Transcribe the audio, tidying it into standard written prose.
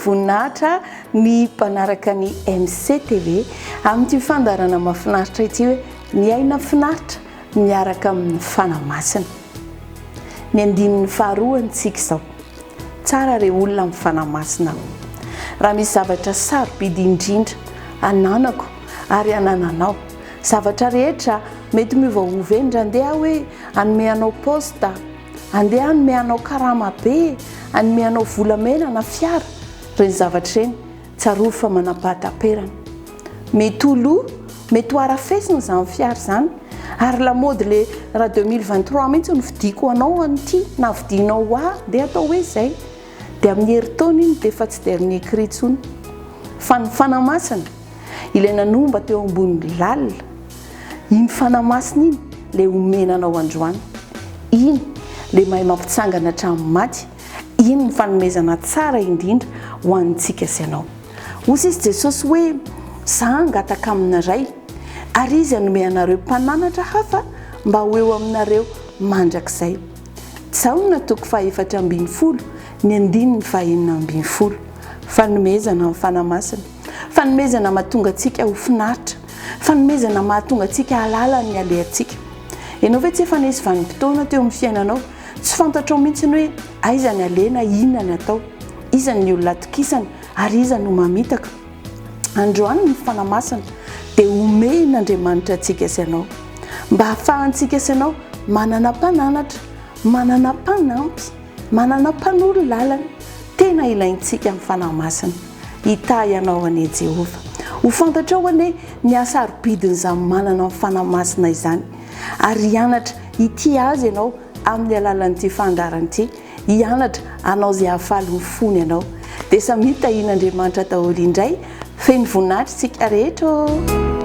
voninahitra ny mpanaraka ny MCTV amin'ny fandarana mahafinaritra ity hoe miaina finaritra miaraka amin'ny fanamasina. Ny andinin'ny faharoa antsika izao. Tsara re olona amin'ny fanamasina. Raha misy zavatra sarobidy indrindra ananako ary anananao, zavatra rehetra mety miovaova endra andeha hoe anome anao posta, andeha anome anao karama be, anome anao volamena na fiara, reny zavatra reny tsaroa fa manam-pahatam-perana. Mety ho loha, mety ho arafesina izany fiara izany, ary lamody le raha 2023 mihitsy no vidiko anao an'ity na vidinao dia atao hoe izay. Dia amin'ny herintaona iny dia efa tsy dernier cri intsony. Fa ny fanamasina ilaina nomba teo ambonin'ny lalina. Iny fanamasina iny le omenanao androany. Iny le mahay mampitsangana hatramin'ny maty. Iny ny fanomezana tsara indrindra ho antsika sy ianao. Hoy izy Jesosy hoe za angataka aminaray ary izy hanome anareo mpananatra hafa mba ho eo aminareo mandrakizay. Tsaona toko 4:12 ny andininy 4:12. Fanomezana amin'ny fanamasina. Fanomezana mahatonga antsika ho finaritra. Fanomezana mahatonga antsika halala ny alehantsika. Ianao ve tsy efa nisy vanim-potoana teo amin'ny fiainanao tsy fantatrao mihitsy hoe aiza ny alena, inona ny atao, iza ny olona atokisana ary iza no mamitaka. Androany ny fanamasina dia omen'Andriamanitra antsika sy ianao mba hahafahantsika sy ianao manana mpananatra, manana mpanampy, manana mpanolo lalana. Tena ilaintsika amin'ny fanamasina. Hita ianao anie Jehova. Ho fantatrao hoe ny asarobidin'izany manana amin'ny fanamasina izany. Ary hianatra ity azy ianao amin'ny alalan'ity fandaran'ity. Hianatra anao izay hahafaly ny fony ianao. Dia samy hitahian'Andriamanitra daholo indray. Feno voninahitra isika rehetra.